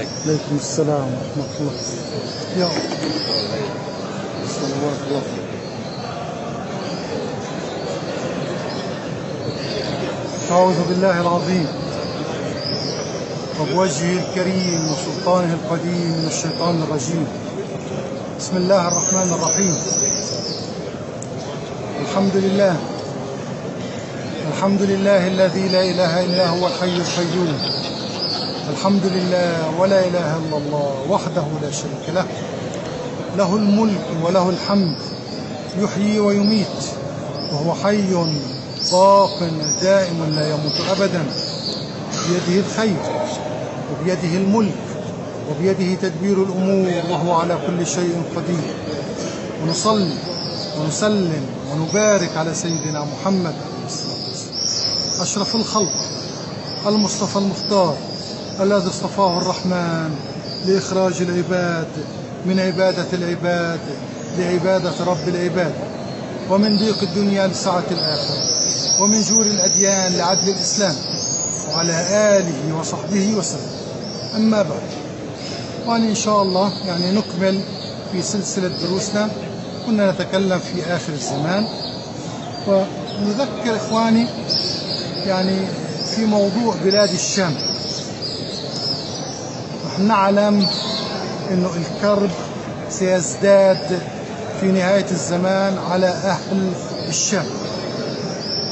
عليكم السلام ورحمة الله. يا صلوات الله. أعوذ بالله العظيم وبوجهه الكريم وسلطانه القديم من الشيطان الرجيم. بسم الله الرحمن الرحيم. الحمد لله، الحمد لله الذي لا إله إلا هو الحي القيوم. الحمد لله ولا إله إلا الله وحده لا شريك له، له الملك وله الحمد، يحيي ويميت وهو حي باق دائم لا يموت أبدا، بيده الخير وبيده الملك وبيده تدبير الأمور وهو على كل شيء قدير. ونصلي ونسلم ونبارك على سيدنا محمد أشرف الخلق المصطفى المختار الذي اصطفاه الرحمن لإخراج العباد من عبادة العباد لعبادة رب العباد، ومن ضيق الدنيا لسعة الآخرة، ومن جور الأديان لعدل الإسلام، وعلى آله وصحبه وسلم. أما بعد، وأن إن شاء الله نكمل في سلسلة دروسنا. كنا نتكلم في آخر الزمان، ونذكر إخواني في موضوع بلاد الشام. نحن نعلم أنه الكرب سيزداد في نهاية الزمان على أهل الشام.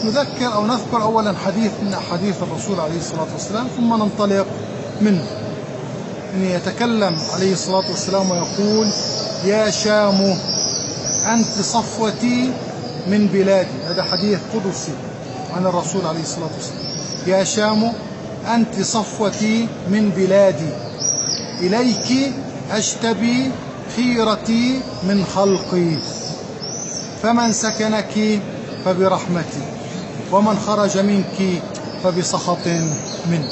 نذكر أو نذكر أولا حديث من أحاديث الرسول عليه الصلاة والسلام، ثم ننطلق منه. أن يتكلم عليه الصلاة والسلام ويقول: يا شام أنت صفوتي من بلادي. هذا حديث قدسي عن الرسول عليه الصلاة والسلام. يا شام أنت صفوتي من بلادي، إليك أجتبي خيرتي من خلقي، فمن سكنك فبرحمتي، ومن خرج منك فبسخط مني.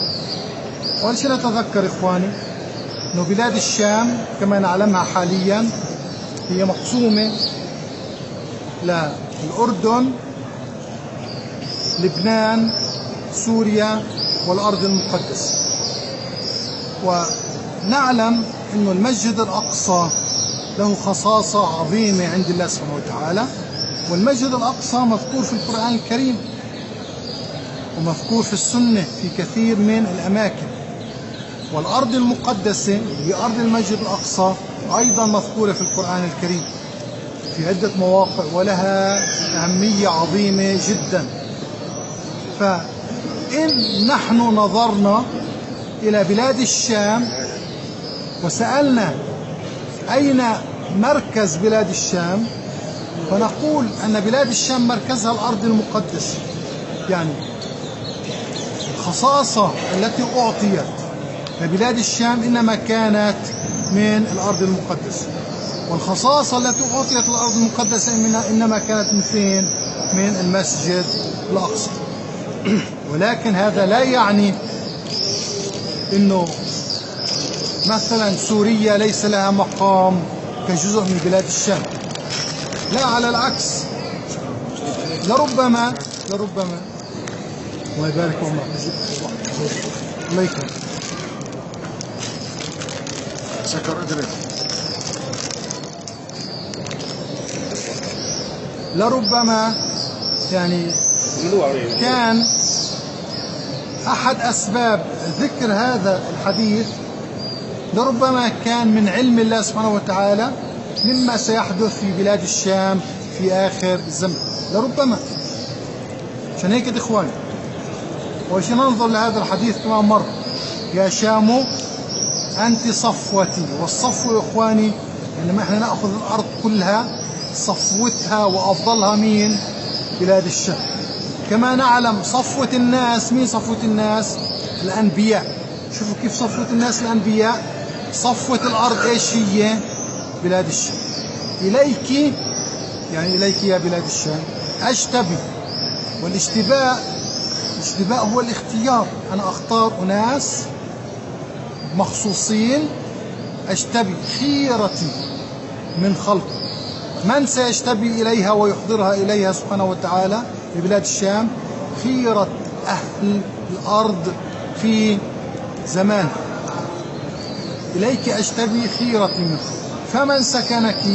أول شيء نتذكر إخواني أن بلاد الشام كما نعلمها حاليا هي مقسومة للأردن، لبنان، سوريا، والأرض المقدسة. ونعلم أن المسجد الأقصى له خصاصة عظيمة عند الله سبحانه وتعالى، والمسجد الأقصى مذكور في القرآن الكريم ومذكور في السنة في كثير من الأماكن. والأرض المقدسة هي أرض المسجد الأقصى أيضا مذكورة في القرآن الكريم في عدة مواقع، ولها أهمية عظيمة جدا. فإن نحن نظرنا إلى بلاد الشام وسألنا أين مركز بلاد الشام، فنقول أن بلاد الشام مركزها الأرض المقدسة. الخصاصة التي أعطيت لبلاد الشام إنما كانت من الأرض المقدسة، والخصاصة التي أعطيت الأرض المقدسة إنما كانت من فين؟ من المسجد الأقصى. ولكن هذا لا يعني إنه مثلا سوريا ليس لها مقام كجزء من بلاد الشام، لا، على العكس. لربما الله يبارك عمرك، الله يكرمك، شكر أدرك. لربما كان أحد أسباب ذكر هذا الحديث، لربما كان من علم الله سبحانه وتعالى مما سيحدث في بلاد الشام في آخر الزمن، لربما. عشان هيك إخواني، وش ننظر لهذا الحديث كمان مرة: يا شام أنت صفوتي. والصفو يا إخواني ما إحنا نأخذ الأرض كلها، صفوتها وأفضلها مين؟ بلاد الشام. كما نعلم صفوة الناس، مين صفوة الناس؟ الأنبياء. شوفوا كيف صفوة الناس الأنبياء. صفوة الأرض إيش هي؟ بلاد الشام. إليك إليك يا بلاد الشام أجتبي. والاشتباء هو الاختيار. أنا أختار أناس مخصوصين أجتبي خيرتي من خلقي. من سيجتبي إليها ويحضرها إليها سبحانه وتعالى لبلاد الشام؟ خيرة أهل الأرض في زمان. إليك أجتبي خيرتي منك. فمن سكنك،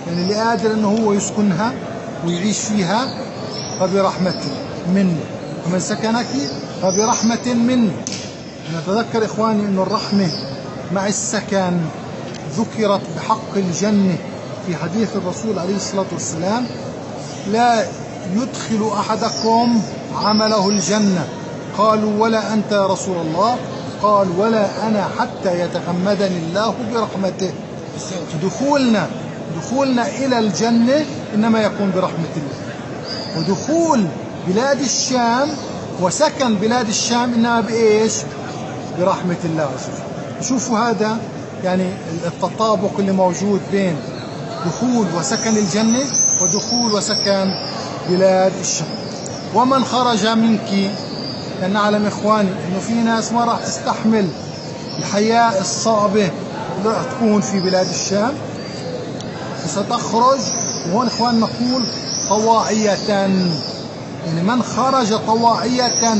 يعني اللي قادر أنه هو يسكنها ويعيش فيها، فبرحمة مني. فمن سكنك فبرحمة مني. نتذكر إخواني أن الرحمة مع السكن ذكرت بحق الجنة في حديث الرسول عليه الصلاة والسلام: لا يدخل أحدكم عمله الجنة. قالوا: ولا أنت يا رسول الله؟ قال: ولا أنا حتى يتغمدني الله برحمته. دخولنا إلى الجنة إنما يكون برحمة الله. ودخول بلاد الشام وسكن بلاد الشام إنما بإيش؟ برحمة الله عز وجل. شوفوا هذا يعني التطابق اللي موجود بين دخول وسكن الجنة ودخول وسكن بلاد الشام. ومن خرج منك، لأن نعلم إخواني إنه في ناس ما راح تستحمل الحياة الصعبة اللي راح تكون في بلاد الشام، وستخرج. وهون إخوان نقول طواعية، يعني من خرج طواعية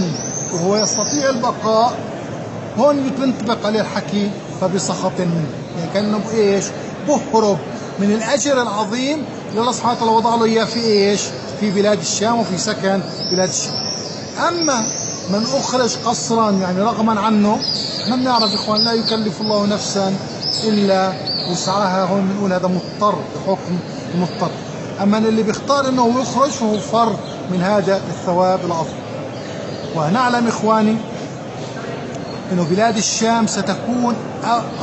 وهو يستطيع البقاء، هون بينطبق عليه الحكي فبسخط منه، يعني كأنه بإيش؟ بهرب من الأجر العظيم اللي الله سبحانه وتعالى وضع له إياه في إيش؟ في بلاد الشام وفي سكن بلاد الشام. أما من أخرج قصرا يعني رغما عنه، احنا بنعرف إخوان لا يكلف الله نفسا إلا وسعها، هون بنقول هذا مضطر بحكم المضطر. أما اللي بيختار إنه يخرج فهو فر من هذا الثواب العظيم. ونعلم إخواني إنه بلاد الشام ستكون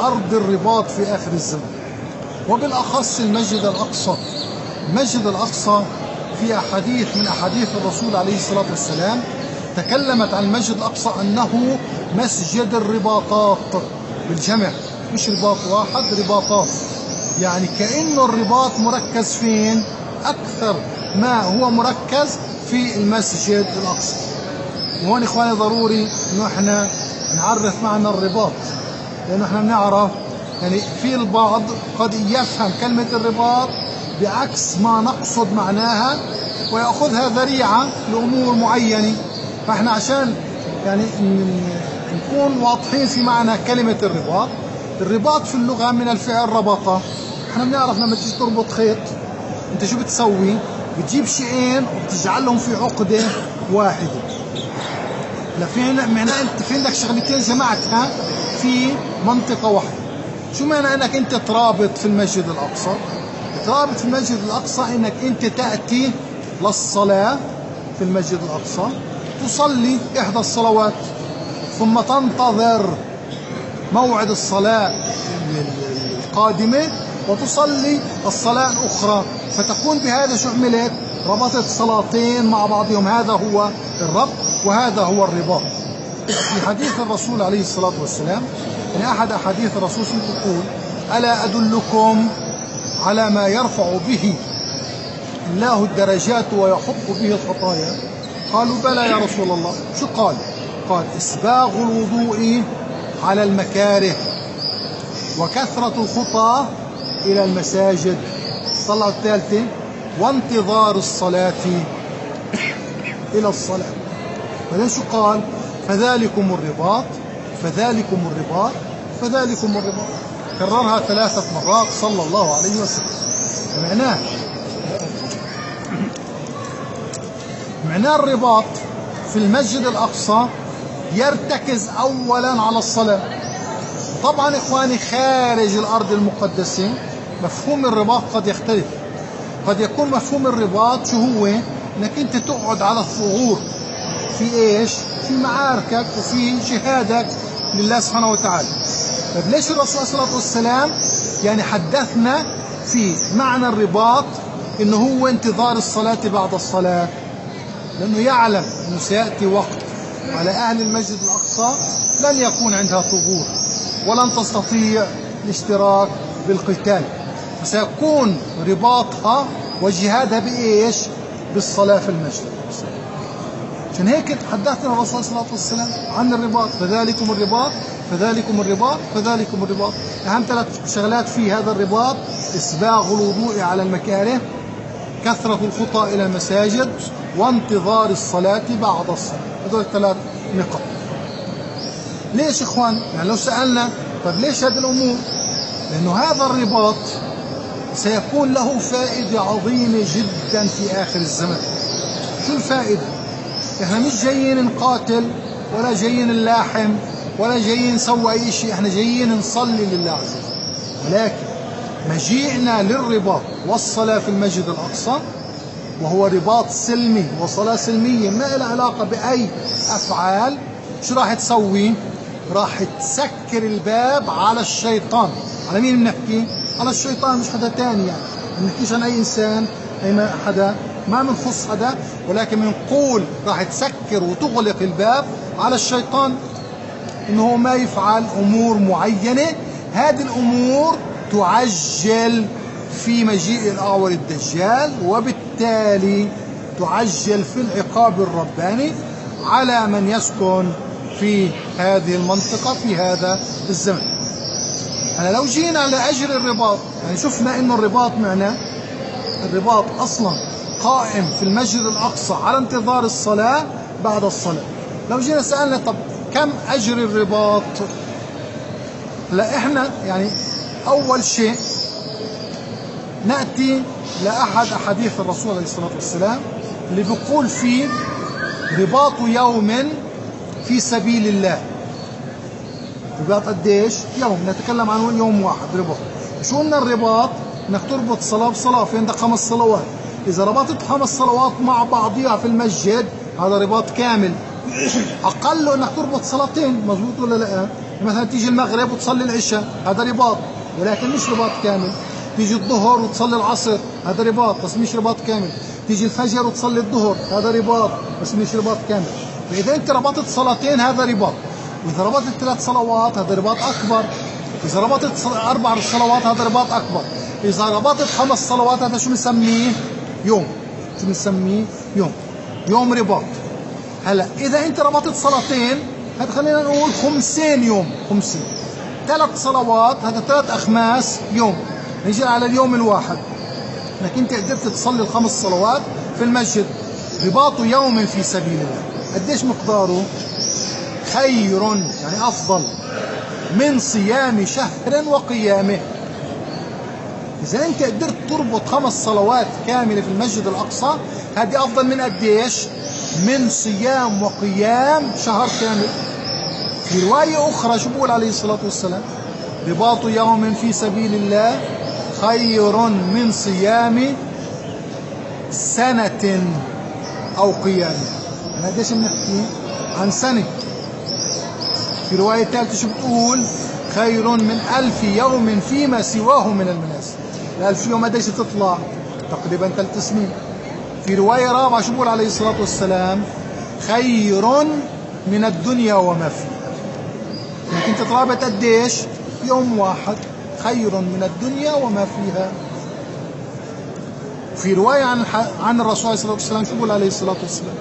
أرض الرباط في آخر الزمن، وبالأخص المسجد الأقصى. المسجد الأقصى في أحاديث من أحاديث الرسول عليه الصلاة والسلام تكلمت عن المسجد الأقصى أنه مسجد الرباطات بالجمع، مش رباط واحد، رباطات. يعني كأنه الرباط مركز فين؟ أكثر ما هو مركز في المسجد الأقصى. وهون إخواني ضروري إنه إحنا نعرف معنى الرباط، لأنه إحنا بنعرف يعني في البعض قد يفهم كلمة الرباط بعكس ما نقصد معناها ويأخذها ذريعة لأمور معينة. فإحنا عشان يعني نكون واضحين في معنى كلمة الرباط، الرباط في اللغة من الفعل ربطة. إحنا بنعرف لما تيجي تربط خيط أنت شو بتسوي؟ بتجيب شيئين وبتجعلهم في عقدة واحدة. معناه أنت في عندك شغلتين جمعتها في منطقة واحدة. شو معنى أنك أنت ترابط في المسجد الأقصى؟ ترابط في المسجد الأقصى أنك أنت تأتي للصلاة في المسجد الأقصى، تصلي إحدى الصلوات، ثم تنتظر موعد الصلاة القادمة وتصلي الصلاة الأخرى، فتكون بهذا شو عملت؟ ربطت صلاتين مع بعضهم. هذا هو الربط وهذا هو الرباط. في حديث الرسول عليه الصلاة والسلام، من أحد أحاديث الرسول يقول: ألا أدلكم على ما يرفع به الله الدرجات ويحط به الخطايا؟ قالوا: بلى يا رسول الله. شو قال؟ قال: إسباغ الوضوء على المكاره وكثرة الخطى إلى المساجد. الصلاة الثالثة: وانتظار الصلاة إلى الصلاة. بعدين شو قال؟ فذلكم الرباط فذلكم الرباط فذلكم الرباط. كررها 3 مرات صلى الله عليه وسلم. معناه الرباط في المسجد الأقصى يرتكز أولا على الصلاة. طبعا إخواني خارج الأرض المقدسة مفهوم الرباط قد يختلف. قد يكون مفهوم الرباط شو هو؟ انك انت تقعد على الثغور في ايش؟ في معاركك وفي جهادك لله سبحانه وتعالى. طيب ليش الرسول صلى الله عليه وسلم يعني حدثنا في معنى الرباط انه هو انتظار الصلاة بعد الصلاة؟ لانه يعلم انه سيأتي وقت على اهل المسجد الاقصى لن يكون عندها ثغور ولن تستطيع الاشتراك بالقتال، فسيكون رباطها وجهادها بإيش؟ بالصلاة في المسجد. عشان هيك حدثنا الرسول صلى الله عليه وسلم عن الرباط: فذلكم الرباط فذلكم الرباط فذلكم الرباط. أهم 3 شغلات في هذا الرباط: إسباغ الوضوء على المكاره، كثرة الخطى إلى المساجد، وانتظار الصلاة بعد الصلاة. هذول 3 نقاط. ليش إخوان؟ يعني لو سألنا طيب ليش هذه الأمور؟ لأنه هذا الرباط سيكون له فائدة عظيمة جدا في آخر الزمن. شو الفائدة؟ احنا مش جايين نقاتل ولا جايين نلاحم ولا جايين نسوي أي شيء، احنا جايين نصلي لله عز وجل. ولكن مجيئنا للرباط والصلاة في المسجد الأقصى، وهو رباط سلمي وصلاة سلمية ما لها علاقة بأي أفعال، شو راح تسوي؟ راح تسكر الباب على الشيطان. على مين بنحكي؟ على الشيطان، مش حدا تاني يعني. ما بنحكيش عن أي إنسان، أي حدا، ما بنخص حدا، ولكن بنقول راح تسكر وتغلق الباب على الشيطان إنه ما يفعل أمور معينة. هذه الأمور تعجل في مجيء الأعور الدجال، وبالتالي تعجل في العقاب الرباني على من يسكن في هذه المنطقة في هذا الزمن. أنا لو جينا على أجر الرباط، يعني شفنا إنه الرباط معناه الرباط أصلا قائم في المسجد الأقصى على انتظار الصلاة بعد الصلاة. لو جينا سألنا طب كم أجر الرباط؟ لا إحنا يعني أول شيء نأتي لأحد أحاديث الرسول عليه الصلاة والسلام اللي بيقول فيه رباط يوم في سبيل الله. رباط قديش؟ يوم، نتكلم عن يوم واحد رباط. شو قلنا الرباط؟ انك تربط صلاة بصلاة، في عندك 5 صلوات، إذا ربطت 5 صلوات مع بعضيها في المسجد هذا رباط كامل. أقله انك تربط صلاتين، مظبوط ولا لا؟ مثلا تيجي المغرب وتصلي العشاء، هذا رباط ولكن مش رباط كامل. تيجي الظهر وتصلي العصر، هذا رباط بس مش رباط كامل. تيجي الفجر وتصلي الظهر، هذا رباط بس مش رباط كامل. فإذا أنت ربطت صلاتين هذا رباط، وإذا ربطت 3 صلوات هذا رباط أكبر، إذا ربطت 4 صلوات هذا رباط أكبر، إذا ربطت 5 صلوات هذا شو بنسميه؟ يوم. شو بنسميه؟ يوم. يوم رباط. هلا إذا أنت ربطت صلاتين هذا خلينا نقول 50 يوم، 50. 3 صلوات هذا 3 أخماس يوم. نجي على اليوم الواحد انك انت قدرت تصلي ال5 صلوات في المسجد، رباط يوم في سبيل الله. قديش مقداره؟ خير، يعني افضل من صيام شهر وقيامه. اذا انت قدرت تربط 5 صلوات كامله في المسجد الاقصى، هذه افضل من قديش؟ من صيام وقيام شهر كامل. في روايه اخرى شو بقول عليه الصلاه والسلام؟ رباط يوم في سبيل الله خير من صيام سنة أو قيام. أنا قديش بنحكي؟ عن سنة. في رواية ثالثة شو بتقول؟ خير من 1000 يوم فيما سواه من المناسك. ال1000 يوم قديش تطلع؟ تقريبا 3 سنين. في رواية رابعة شو بقول عليه الصلاة والسلام؟ خير من الدنيا وما فيها. يعني أنت ترابط قديش؟ يوم واحد خير من الدنيا وما فيها. في رواية عن الرسول عليه الصلاة والسلام شو بقول عليه الصلاة والسلام؟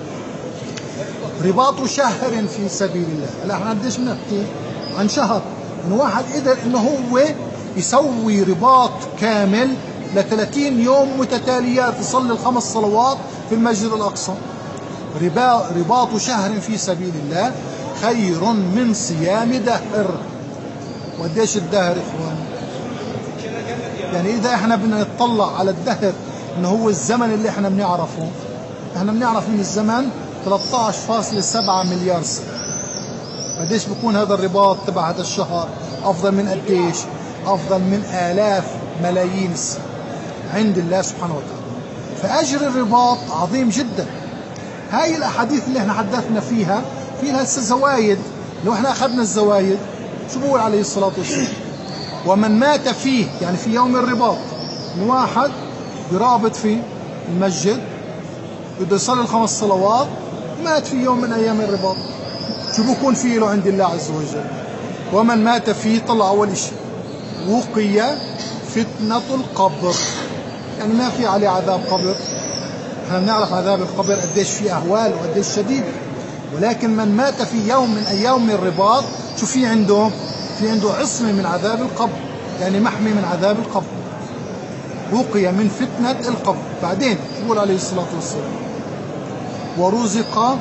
رباط شهر في سبيل الله. هلا احنا قديش بنحكي؟ عن شهر. انه واحد قدر انه هو يسوي رباط كامل ل30 يوم متتاليات، يصلي ال5 صلوات في المسجد الأقصى. رباط شهر في سبيل الله خير من صيام دهر. وقديش الدهر اخوان؟ يعني اذا احنا بدنا نطلع على الدهر انه هو الزمن اللي احنا بنعرفه، احنا بنعرف من الزمن 13.7 مليار سنة. قديش بكون هذا الرباط تبع هذا الشهر؟ افضل من قديش؟ افضل من آلاف ملايين السنين عند الله سبحانه وتعالى. فاجر الرباط عظيم جدا. هاي الاحاديث اللي احنا حدثنا فيها في لها زوايد. لو احنا اخذنا الزوايد شو بقول عليه الصلاة والسلام؟ ومن مات فيه، يعني في يوم الرباط، واحد برابط في المسجد بده يصلي ال5 صلوات، مات في يوم من ايام الرباط، شو بكون فيه له عند الله عز وجل؟ ومن مات فيه، طلع اول شيء وقي فتنة القبر، يعني ما في عليه عذاب قبر. احنا بنعرف عذاب القبر قديش فيه اهوال وقديش شديد، ولكن من مات في يوم من ايام الرباط شو في عنده؟ في عنده عصمة من عذاب القبر، يعني محمي من عذاب القبر، وقي من فتنة القبر. بعدين يقول عليه الصلاة والسلام ورزق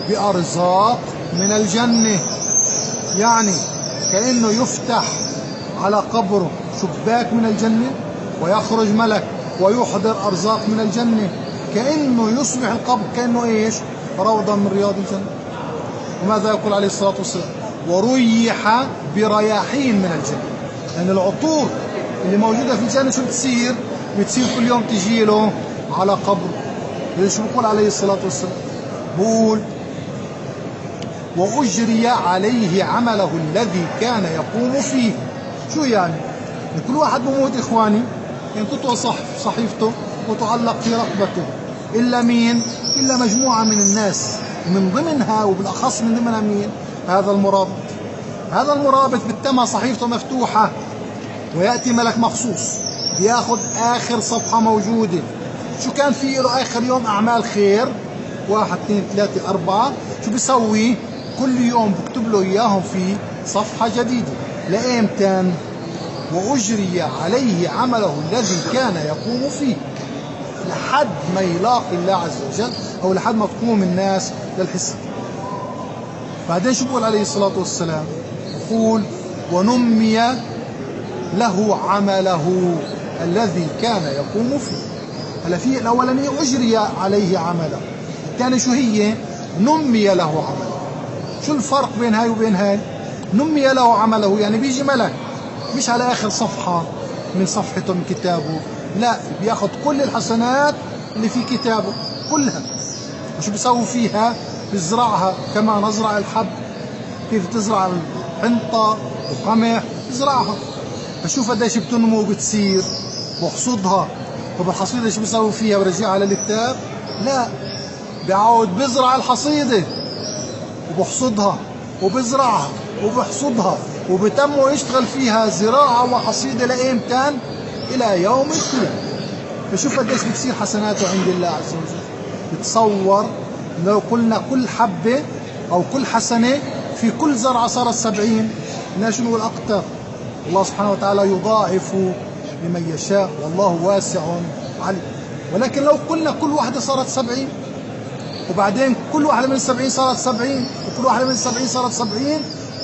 بأرزاق من الجنة، يعني كأنه يفتح على قبره شباك من الجنة ويخرج ملك ويحضر أرزاق من الجنة، كأنه يصبح القبر كأنه إيش؟ روضة من رياض الجنة. وماذا يقول عليه الصلاة والسلام؟ وريح برياحين من الجنة. يعني العطور اللي موجودة في الجنة شو بتصير؟ بتصير كل يوم تجي له على قبره. شو بقول عليه الصلاة والسلام؟ بقول وأجري عليه عمله الذي كان يقوم فيه. شو يعني كل واحد بموت إخواني يعني تطوى صحيفته وتعلق في رقبته، إلا مين؟ إلا مجموعة من الناس، من ضمنها وبالأخص من ضمنها مين؟ هذا المرابط. هذا المرابط بتتم صحيفته مفتوحة ويأتي ملك مخصوص بياخذ آخر صفحة موجودة. شو كان في له آخر يوم؟ أعمال خير 1 2 3 4. شو بيسوي؟ كل يوم بكتب له إياهم في صفحة جديدة. لإمتى؟ وأجري عليه عمله الذي كان يقوم فيه، لحد ما يلاقي الله عز وجل، أو لحد ما تقوم الناس للحساب. بعدين شو بقول عليه الصلاة والسلام؟ يقول ونمي له عمله الذي كان يقوم فيه. هلا في الأولانية أجري عليه عمله، الثانية شو هي؟ نمي له عمله. شو الفرق بين هاي وبين هاي؟ نمي له عمله يعني بيجي ملك مش على آخر صفحة من صفحته من كتابه، لا، بياخذ كل الحسنات اللي في كتابه كلها. وشو بيسوي فيها؟ بيزرعها كما نزرع الحب. كيف تزرع الحنطة والقمح؟ بيزرعها، فشوف قديش بتنمو وبتصير وحصدها. طب الحصيدة شو بيسوي فيها؟ برجعها على الكتاب؟ لا، بيعود بيزرع الحصيدة وبحصدها وبزرعها وبحصدها وبتم ويشتغل فيها زراعة وحصيدة لإمتى؟ إلى يوم القيامة. فشوف قديش بتصير حسناته عند الله عز وجل. بتصور لو قلنا كل حبة أو كل حسنة في كل زرعة صارت 70، ليش نقول أكثر؟ الله سبحانه وتعالى يضاعف لمن يشاء والله واسع عليم. ولكن لو قلنا كل واحدة صارت 70، وبعدين كل واحدة من 70 صارت 70، وكل واحدة من 70 صارت 70،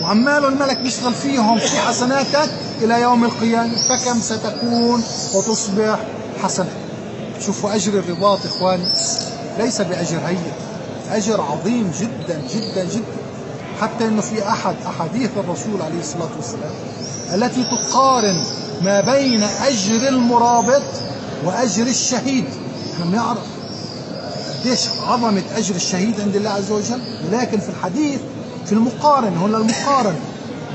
وعماله الملك بيشتغل فيهم في حسناتك إلى يوم القيامة، فكم ستكون وتصبح حسنة. شوفوا أجر الرباط إخواني ليس بأجر هين، أجر عظيم جدا جدا جدا، حتى أنه في أحد أحاديث الرسول عليه الصلاة والسلام التي تقارن ما بين أجر المرابط وأجر الشهيد. احنا بنعرف قديش عظمة أجر الشهيد عند الله عز وجل، ولكن في الحديث في المقارن، هنا المقارن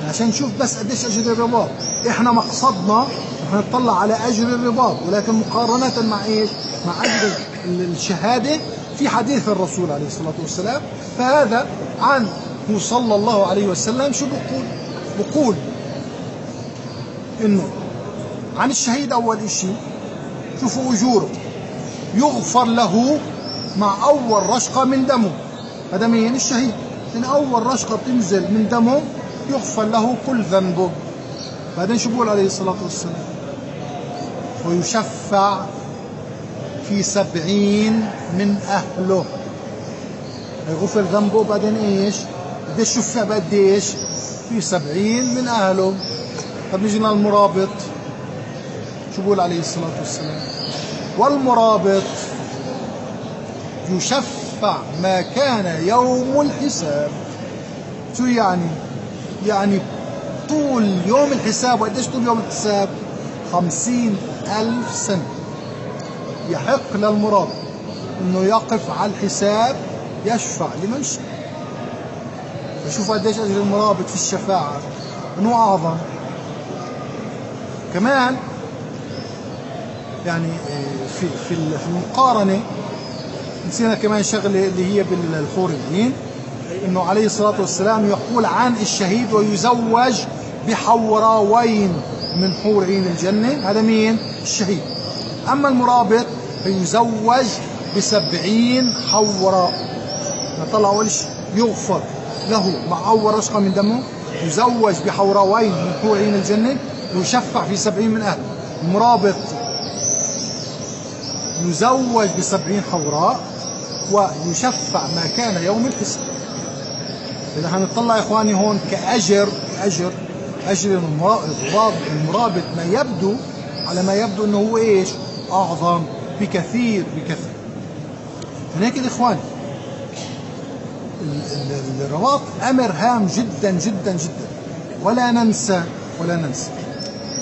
عشان نشوف بس قديش أجر الرباط. احنا مقصدنا احنا نطلع على أجر الرباط، ولكن مقارنة مع ايش؟ مع أجر الشهادة في حديث الرسول عليه الصلاة والسلام. فهذا عنه صلى الله عليه وسلم شو بقول انه عن الشهيد اول اشي شوفوا اجوره يغفر له مع اول رشقة من دمه. هذا مين؟ الشهيد. من اول رشقة تنزل من دمه يغفر له كل ذنبه. بعدين شو بقول عليه الصلاة والسلام؟ ويشفع في 70 من اهله. يغفر ذنبه بعدين ايش؟ قديش شفع بقديش؟ في 70 من اهله. طب نيجي للمرابط، شو بقول عليه الصلاة والسلام؟ والمرابط يشفع ما كان يوم الحساب. شو يعني؟ يعني طول يوم الحساب. وقديش طول يوم الحساب؟ 50,000 سنة. يحق للمرابط انه يقف على الحساب يشفع لمن شاء. فشوف قديش اجر المرابط في الشفاعة انه اعظم. كمان يعني في المقارنة نسينا كمان شغلة اللي هي بالحور العين، انه عليه الصلاة والسلام يقول عن الشهيد ويزوج بحوراوين من حور عين الجنة. هذا مين؟ الشهيد. اما المرابط فيزوج ب70 حوراء. نطلع اول شيء يغفر له مع اول رشقة من دمه، يزوج بحوراوين من حور عين الجنة، ويشفع في 70 من اهله. المرابط يزوج ب70 حوراء ويشفع ما كان يوم الحساب. إذا هنطلع يا إخواني هون كأجر أجر المرابط ما يبدو على ما يبدو أنه هو إيش؟ أعظم بكثير بكثير. من هيك الإخوان الرباط أمر هام جدا جدا جدا. ولا ننسى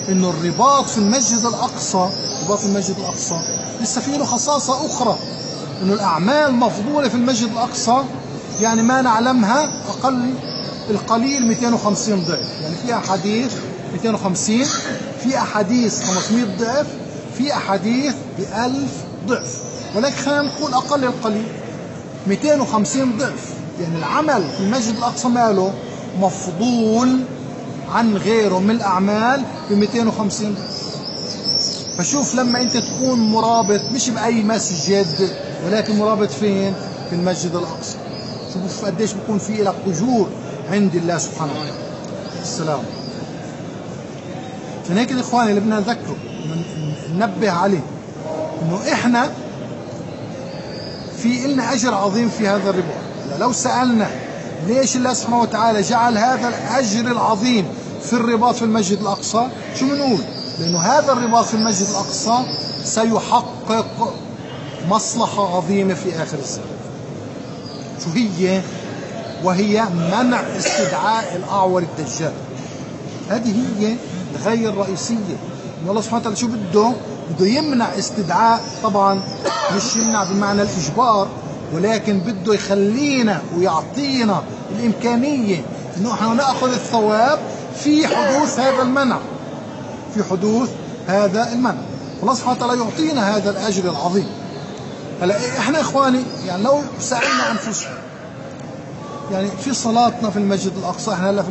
إنه الرباط في المسجد الأقصى، لسه فيه له خصاصة أخرى، إنه الأعمال مفضولة في المسجد الأقصى يعني ما نعلمها، أقل القليل 250 ضعف. يعني في أحاديث 250، في أحاديث 500 ضعف، في أحاديث ب1000 ضعف، ولكن خلينا نقول أقل القليل 250 ضعف. يعني العمل في المسجد الأقصى ماله مفضول عن غيره من الأعمال ب250 ضعف. فشوف لما أنت تكون مرابط مش بأي مسجد، ولكن مرابط فين؟ في المسجد الأقصى، شوف قديش بكون في لك أجور عند الله سبحانه وتعالى. السلام. من هيك الإخوان اللي بدنا نذكره ننبه عليه إنه إحنا في إلنا أجر عظيم في هذا الرباط. لو سألنا ليش الله سبحانه وتعالى جعل هذا الأجر العظيم في الرباط في المسجد الأقصى، شو بنقول؟ لأنه هذا الرباط في المسجد الأقصى سيحقق مصلحة عظيمة في آخر الزمان. شو هي؟ وهي منع استدعاء الأعور الدجال. هذه هي الغاية الرئيسية. إن الله سبحانه وتعالى شو بده يمنع استدعاء، طبعا مش يمنع بمعنى الإجبار، ولكن بده يخلينا ويعطينا الإمكانية إنه احنا نأخذ الثواب في حدوث هذا المنع، الله سبحانه وتعالى يعطينا هذا الأجر العظيم. هلا احنا إخواني يعني لو سألنا أنفسنا، يعني في صلاتنا في المسجد الأقصى، احنا هلا في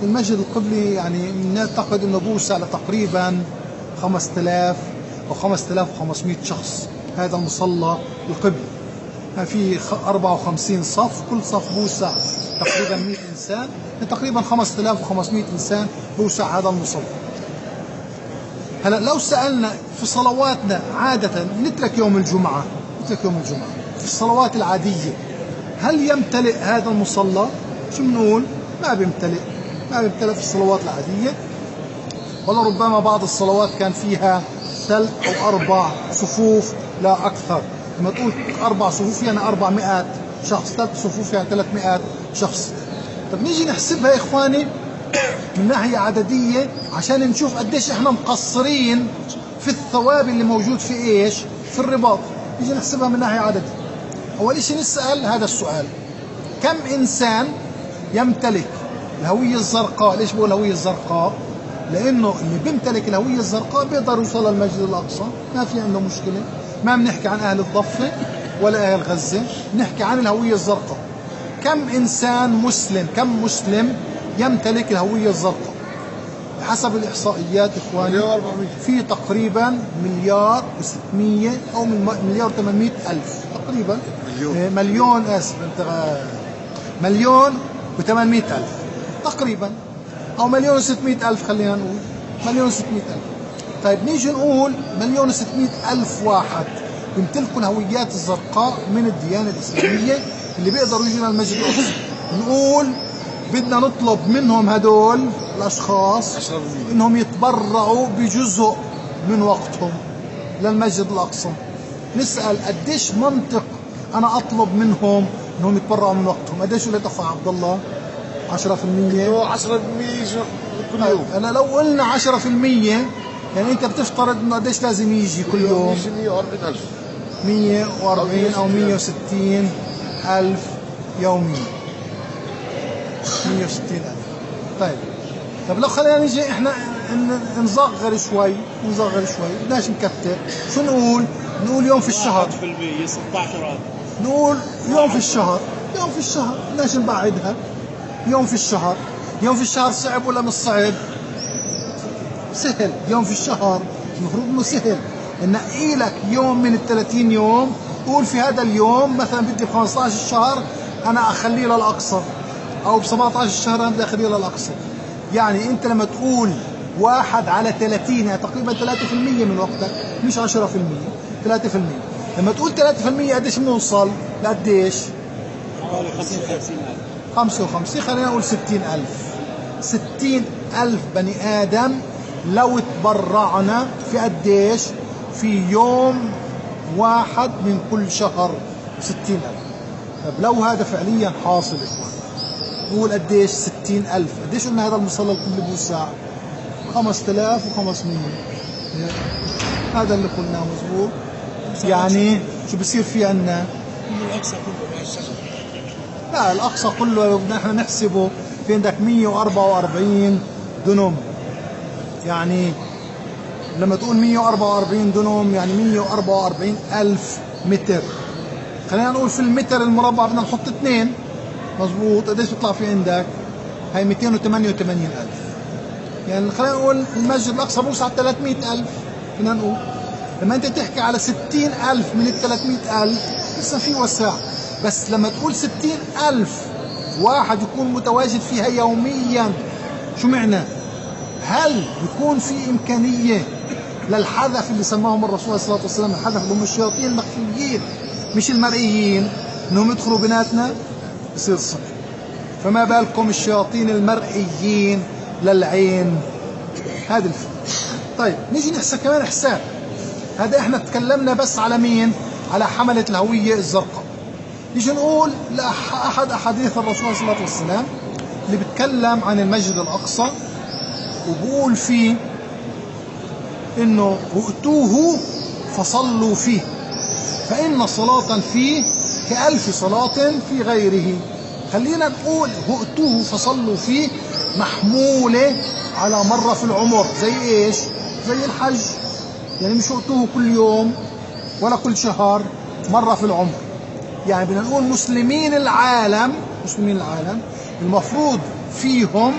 المسجد القبلي يعني نعتقد انه بوسع لتقريبا 5000 او 5500 شخص. هذا المصلى القبلي في 54 صف، كل صف بوسع تقريبا 100 انسان، تقريبا 5500 انسان بوسع هذا المصلى. هلا لو سألنا في صلواتنا عادة نترك يوم الجمعة في الصلوات العادية، هل يمتلئ هذا المصلى؟ شو بنقول؟ ما بيمتلئ في الصلوات العادية، ولا ربما بعض الصلوات كان فيها 3 أو 4 صفوف لا أكثر. لما تقول 4 صفوف يعني 400 شخص، 3 صفوف يعني 300 شخص. طب نيجي نحسبها يا إخواني من ناحية عددية عشان نشوف قديش إحنا مقصرين في الثواب اللي موجود في إيش؟ في الرباط. نيجي نحسبها من ناحية عددية. أول شيء نسأل هذا السؤال: كم إنسان يمتلك الهوية الزرقاء؟ ليش بقول الهوية الزرقاء؟ لأنه اللي بيمتلك الهوية الزرقاء بيقدر يوصل للمسجد الأقصى، ما في عنده مشكلة. ما بنحكي عن أهل الضفة ولا أهل غزة، نحكي عن الهوية الزرقاء. كم إنسان مسلم، كم مسلم يمتلك الهوية الزرقاء؟ بحسب الإحصائيات إخواني في تقريبا 1,600,000 أو 1,800,000 تقريبا، مليون آسف، 1,800,000 تقريبا، أو 1,600,000 خلينا نقول 1,600,000. طيب نيجي نقول 1,600,000 واحد يمتلكوا الهويات الزرقاء من الديانة الإسلامية اللي بيقدروا يجوا للمسجد الأقصى. نقول بدنا نطلب منهم هدول الأشخاص إنهم يتبرعوا بجزء من وقتهم للمسجد الأقصى. نسأل قديش منطق أنا أطلب منهم إنهم يتبرعوا من وقتهم؟ قديش قلت أخو عبد الله؟ 10%. 10% كل يوم. أنا لو قلنا 10% يعني أنت بتفترض إنه قديش لازم يجي كل يوم؟ يجي 140,000. 140 أو 160,000 يوميا. 160,000. طيب لو خلينا نيجي إحنا نصغر شوي، بدناش نكتر. شو نقول؟ نقول يوم في الشهر. 16. نقول يوم في الشهر، بدناش نبعدها. يوم في الشهر صعب ولا مش صعب؟ سهل. يوم في الشهر المفروض انه سهل. نقي لك يوم من ال30 يوم، قول في هذا اليوم مثلا بدي ب15 الشهر انا اخليه للاقصى، او ب17 الشهر انا بدي اخليه للاقصى. يعني انت لما تقول 1/30 يعني تقريبا 3% من وقتك، مش 10%، 3%. لما تقول 3% قديش بنوصل؟ لقديش؟ حوالي 55,000. 55، خلينا نقول 60,000. 60,000 بني آدم لو تبرعنا في قديش؟ في يوم واحد من كل شهر 60,000. طب لو هذا فعليا حاصل إخوان، نقول قديش؟ 60,000. قديش قلنا هذا المصلى الكلي بوسع؟ 5500. هذا اللي قلناه مزبوط. يعني شو بصير في عنا؟ الأقصى كله مع الشجر. لا، الأقصى كله لو بدنا احنا نحسبه في عندك 144 دنم. يعني لما تقول 144 دنم يعني 144,000 متر. خلينا نقول في المتر المربع بدنا نحط 2. مظبوط. قديش بيطلع في عندك؟ هي 288,000. يعني خلينا نقول المسجد الأقصى بوسع 300,000. فينا نقول لما أنت تحكي على 60,000 من ال 300,000 لسه في وسع. بس لما تقول 60,000 واحد يكون متواجد فيها يوميا، شو معنى؟ هل يكون في إمكانية للحذف اللي سماهم الرسول صلى الله عليه وسلم الحذف، اللي هم الشياطين المخفيين مش المرئيين، انهم يدخلوا بيناتنا؟ يصير صعب. فما بالكم الشياطين المرئيين للعين. هذا الفكرة. طيب نيجي نحسب كمان حساب. هذا احنا تكلمنا بس على مين؟ على حملة الهوية الزرقاء. نيجي نقول لأحد أحاديث الرسول صلى الله عليه وسلم اللي بيتكلم عن المسجد الأقصى، وبقول فيه إنه ائتوه فصلوا فيه فإن صلاة فيه كألف صلاة في غيره. خلينا نقول ائتوه فصلوا فيه محمولة على مرة في العمر. زي إيش؟ زي الحج. يعني مش ائتوه كل يوم ولا كل شهر، مرة في العمر. يعني بدنا نقول مسلمين العالم المفروض فيهم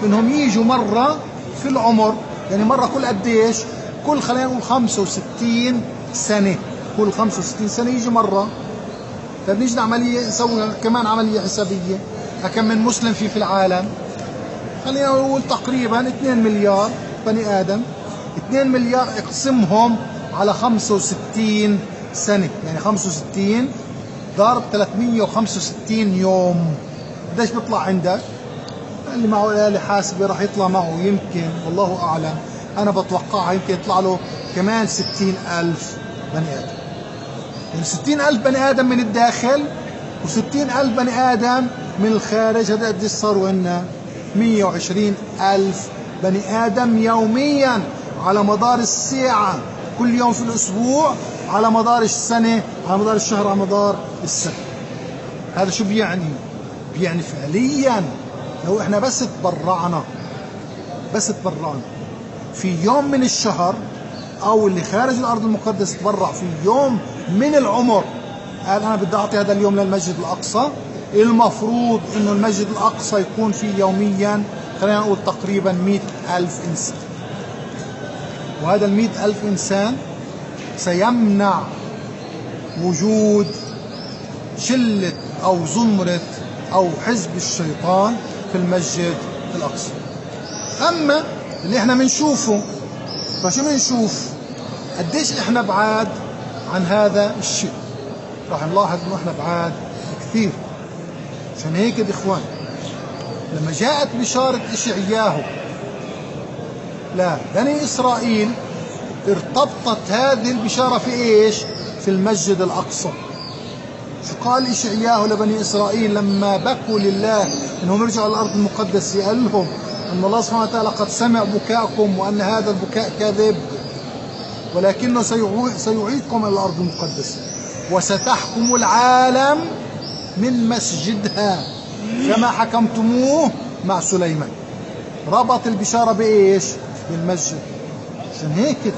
انهم يجوا مرة في العمر. يعني مرة كل قديش؟ كل خلينا نقول 65 سنة. كل 65 سنة يجي مرة. طيب نيجي عملية نسوي كمان عملية حسابية. كم من مسلم في العالم؟ خلينا نقول تقريبا 2 مليار بني آدم. 2 مليار اقسمهم على 65 سنة، يعني 65 ضرب 365 يوم. قديش بيطلع عندك؟ اللي معه آلة حاسبة راح يطلع معه يمكن، والله أعلم، أنا بتوقعها يمكن يطلع له كمان 60,000 بني آدم. يعني 60,000 بني آدم من الداخل و60,000 بني آدم من الخارج. هذا قديش صاروا عندنا؟ 120,000 بني آدم يوميا على مدار الساعة، كل يوم في الأسبوع، على مدار السنة، على مدار الشهر، على مدار السنة. هذا شو بيعني؟ بيعني فعليا لو احنا بس تبرعنا في يوم من الشهر، او اللي خارج الارض المقدسة تبرع في يوم من العمر، قال انا بدي اعطي هذا اليوم للمسجد الاقصى، المفروض انه المسجد الاقصى يكون فيه يوميا خلينا نقول تقريبا 100,000 انسان. وهذا 100,000 انسان سيمنع وجود شلة او زمرة او حزب الشيطان في المسجد الاقصى. اما اللي احنا بنشوفه، فشو بنشوف؟ قديش احنا بعاد عن هذا الشيء. راح نلاحظ انه احنا بعاد كثير. عشان هيك يا اخوان لما جاءت بشارة إشعياهو لا بني إسرائيل، ارتبطت هذه البشارة في إيش؟ في المسجد الأقصى. شو قال إشعياهو لبني إسرائيل لما بكوا لله إنهم يرجعوا الأرض المقدسة؟ قال لهم أن الله سبحانه وتعالى قد سمع بكاءكم وأن هذا البكاء كاذب، ولكنه سيعيدكم إلى الأرض المقدسة وستحكم العالم من مسجدها كما حكمتموه مع سليمان. ربط البشارة بإيش؟ بالمسجد. عشان هيك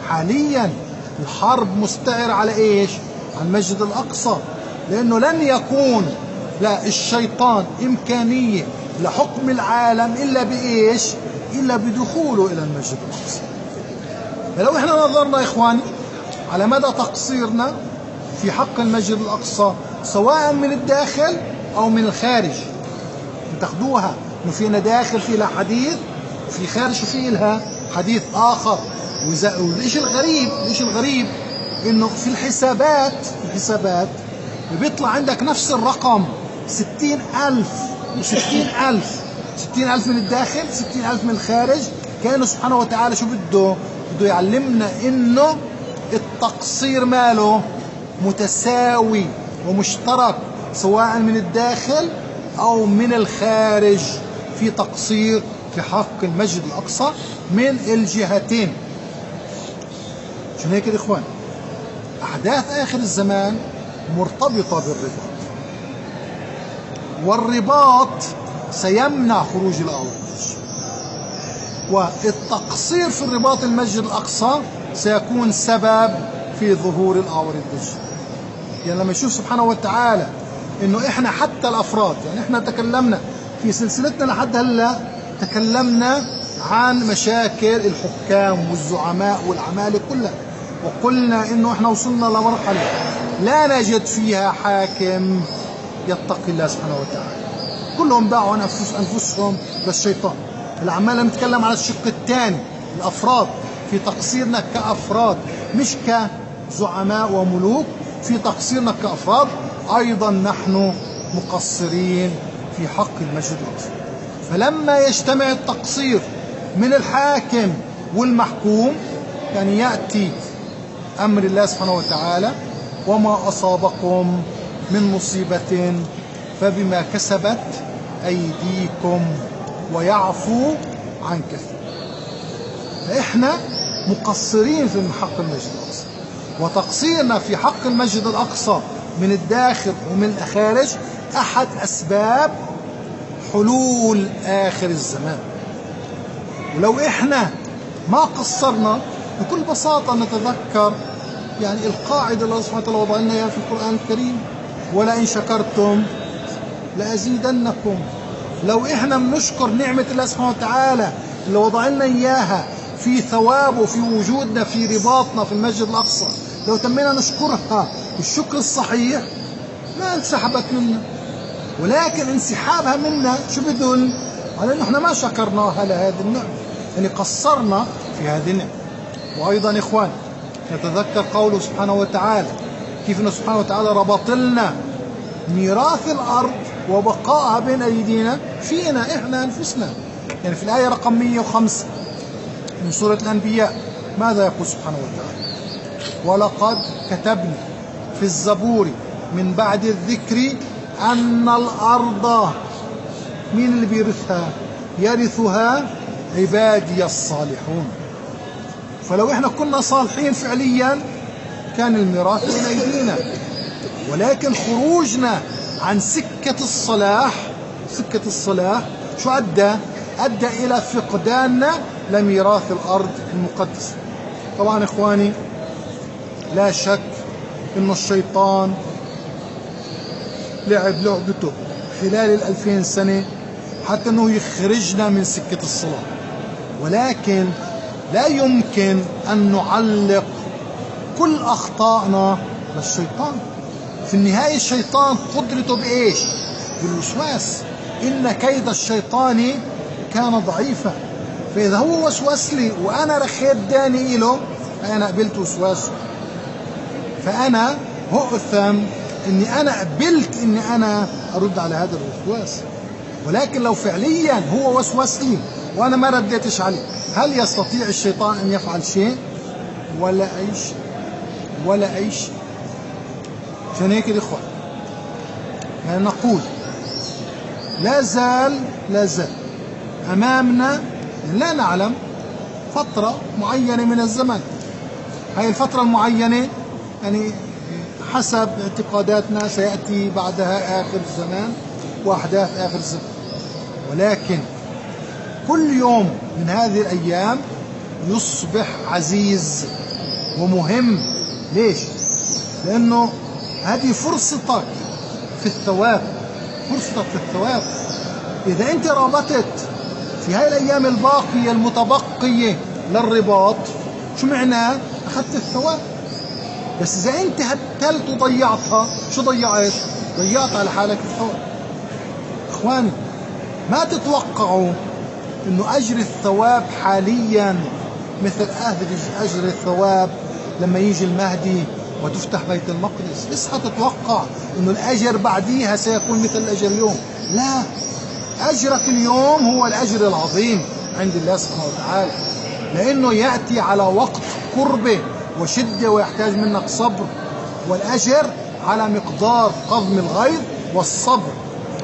حاليا الحرب مستعر على إيش؟ على المسجد الأقصى، لأنه لن يكون الشيطان إمكانية لحكم العالم إلا بإيش؟ إلا بدخوله إلى المسجد الأقصى. فلو إحنا نظرنا إخواني على مدى تقصيرنا في حق المسجد الأقصى سواء من الداخل أو من الخارج، تاخدوها إنه فينا داخل في لها حديث وفي خارج في لها حديث آخر. والإشي الغريب إنه في الحسابات بيطلع عندك نفس الرقم 60,000 و60,000 60,000 من الداخل، 60,000 من الخارج. كأنه سبحانه وتعالى شو بده يعلمنا إنه التقصير ماله متساوي ومشترك، سواء من الداخل أو من الخارج، في تقصير في حق المسجد الأقصى من الجهتين. عشان هيك يا إخوان أحداث آخر الزمان مرتبطة بالرباط، والرباط سيمنع خروج الأعوج، والتقصير في الرباط المسجد الأقصى سيكون سبب في ظهور الأعور الدجال. يعني لما يشوف سبحانه وتعالى إنه إحنا حتى الأفراد، يعني إحنا تكلمنا في سلسلتنا لحد هلا، تكلمنا عن مشاكل الحكام والزعماء والعمالة كلها، وقلنا إنه إحنا وصلنا لمرحلة لا نجد فيها حاكم يتقي الله سبحانه وتعالى، كلهم باعوا أنفسهم للشيطان. العمال نتكلم على الشق الثاني، الأفراد، في تقصيرنا كأفراد مش كزعماء وملوك، في تقصيرنا كأفراد أيضا نحن مقصرين في حق المسجد الأقصى. فلما يجتمع التقصير من الحاكم والمحكوم، يعني يأتي أمر الله سبحانه وتعالى: وما أصابكم من مصيبة فبما كسبت أيديكم ويعفو عن كثير. فإحنا مقصرين في حق المسجد الأقصى، وتقصيرنا في حق المسجد الأقصى من الداخل ومن الخارج أحد أسباب حلول آخر الزمان. ولو إحنا ما قصرنا، بكل بساطة نتذكر يعني القاعدة اللي الله سبحانه وتعالى وضع لنا إياها في القرآن الكريم: ولئن شكرتم لأزيدنكم. لو إحنا بنشكر نعمة الله سبحانه وتعالى اللي وضع لنا إياها في ثواب وفي وجودنا في رباطنا في المسجد الأقصى، لو تمينا نشكرها الشكر الصحيح ما انسحبت منا. ولكن انسحابها منا شو بدل؟ على انه احنا ما شكرناها لهذه النعمة، يعني قصرنا في هذه النعمة. وايضا اخوان نتذكر قوله سبحانه وتعالى، كيف انه سبحانه وتعالى ربط لنا ميراث الارض وبقائها بين ايدينا فينا احنا انفسنا. يعني في الايه رقم 105 من سورة الانبياء ماذا يقول سبحانه وتعالى؟ ولقد كتبنا في الزبور من بعد الذكر أن الأرض، مين اللي بيرثها؟ يرثها عبادي الصالحون. فلو احنا كنا صالحين فعليا كان الميراث بين أيدينا، ولكن خروجنا عن سكة الصلاح شو أدى إلى فقداننا لميراث الأرض المقدسة. طبعا إخواني لا شك إن الشيطان لعب لعبته خلال 2000 سنة حتى أنه يخرجنا من سكة الصلاة، ولكن لا يمكن أن نعلق كل أخطائنا للشيطان. في النهاية الشيطان قدرته بإيش؟ بالوسواس. إن كيد الشيطان كان ضعيفا. فإذا هو وسوس لي وأنا رخيت داني له، فأنا قبلت وسواسه، فأنا أؤثم إني أنا قبلت إني أنا أرد على هذا الوسواس. ولكن لو فعليا هو وسوس لي وأنا ما رديتش عليه، هل يستطيع الشيطان أن يفعل شيء؟ ولا أي شيء. عشان هيك الإخوة يعني نقول لا زال أمامنا، لا نعلم، فترة معينة من الزمن. هاي الفترة المعينة يعني حسب اعتقاداتنا سيأتي بعدها آخر الزمان وأحداث آخر الزمان، ولكن كل يوم من هذه الأيام يصبح عزيز ومهم. ليش؟ لأنه هذه فرصتك في الثواب، إذا أنت رابطت في هاي الأيام الباقية المتبقية للرباط، شو معناه؟ أخذت الثواب. بس إذا أنت هتلت وضيعتها، شو ضيعت؟ ضيعت على حالك الثواب. إخواني ما تتوقعوا إنه أجر الثواب حاليا مثل أجر الثواب لما يجي المهدي وتفتح بيت المقدس. اصحى تتوقع إنه الأجر بعديها سيكون مثل الأجر اليوم. لا، أجرك اليوم هو الأجر العظيم عند الله سبحانه وتعالى، لأنه يأتي على وقت قربه وشدة ويحتاج منك صبر، والأجر على مقدار قضم الغيظ والصبر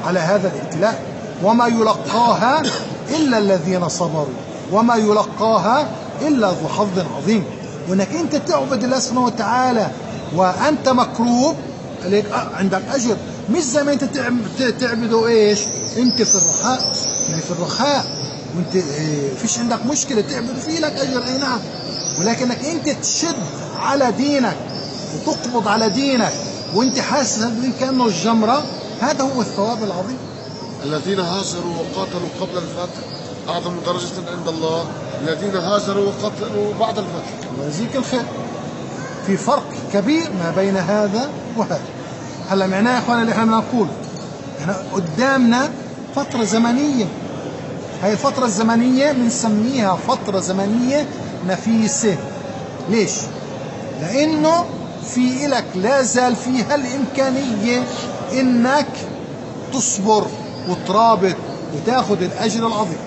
على هذا الابتلاء. وما يلقاها إلا الذين صبروا وما يلقاها إلا ذو حظ عظيم. وإنك أنت تعبد الله سبحانه وتعالى وأنت مكروب عليك عندك أجر، مش زي ما أنت تعبده إيش أنت في الرخاء. يعني في الرخاء وأنت فيش عندك مشكلة تعبد فيه لك أجر، أي نعم، ولكنك أنت تشد على دينك وتقبض على دينك وأنت حاسس هذا كأنه الجمرة، هذا هو الثواب العظيم. الذين هاجروا وقاتلوا قبل الفتح أعظم درجة عند الله الذين هاجروا وقاتلوا بعد الفتح. الله يجزيك الخير. في فرق كبير ما بين هذا وهذا. هلا معناه يا اخوانا اللي احنا بنقول احنا قدامنا فترة زمنية، هاي الفترة الزمنية بنسميها فترة زمنية نفيسة. ليش؟ لأنه في إلك لا زال فيها الإمكانية إنك تصبر وترابط وتاخذ الأجر العظيم.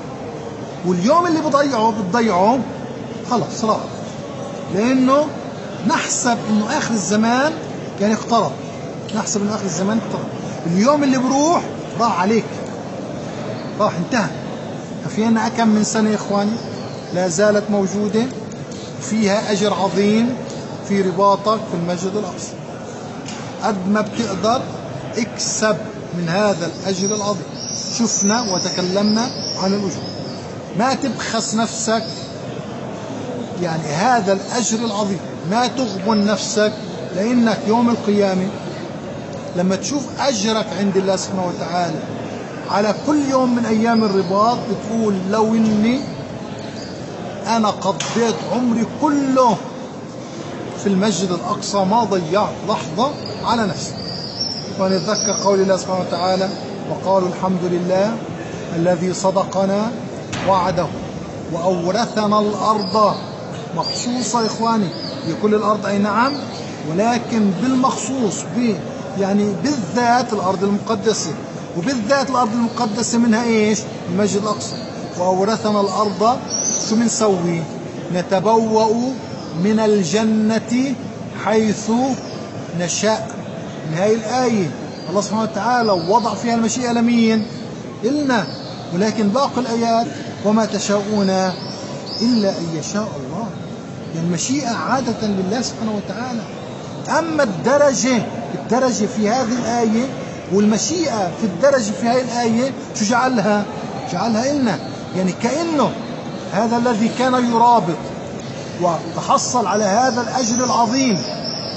واليوم اللي بتضيعه خلص راح، لأنه نحسب إنه آخر الزمان يعني اقترب، نحسب إنه آخر الزمان اقترب. اليوم اللي بروح راح عليك، راح انتهى. ففينا كم من سنة يا إخواني لا زالت موجودة فيها أجر عظيم في رباطك في المسجد الأقصى. قد ما بتقدر اكسب من هذا الأجر العظيم. شفنا وتكلمنا عن الأجور، ما تبخس نفسك يعني هذا الأجر العظيم، ما تغبن نفسك، لأنك يوم القيامة لما تشوف أجرك عند الله سبحانه وتعالى على كل يوم من أيام الرباط بتقول لو إني أنا قضيت عمري كله في المسجد الأقصى ما ضيعت لحظة على نفسي. ونتذكر قول الله سبحانه وتعالى وقالوا الحمد لله الذي صدقنا وعده وأورثنا الأرض. مخصوصة يا إخواني لكل الأرض أي نعم، ولكن بالمخصوص يعني بالذات الأرض المقدسة، وبالذات الأرض المقدسة منها إيش؟ المسجد الأقصى. وأورثنا الأرض، شو بنسوي؟ نتبوأ من الجنة حيث نشاء. من هاي الآية الله سبحانه وتعالى وضع فيها المشيئة لمين؟ إلنا. ولكن باقي الآيات وما تشاءون إلا أن يشاء الله، يعني المشيئة عادة لله سبحانه وتعالى. أما الدرجة في هذه الآية والمشيئة في الدرجة في هذه الآية شو جعلها؟ جعلها إلنا. يعني كأنه هذا الذي كان يرابط وتحصل على هذا الأجر العظيم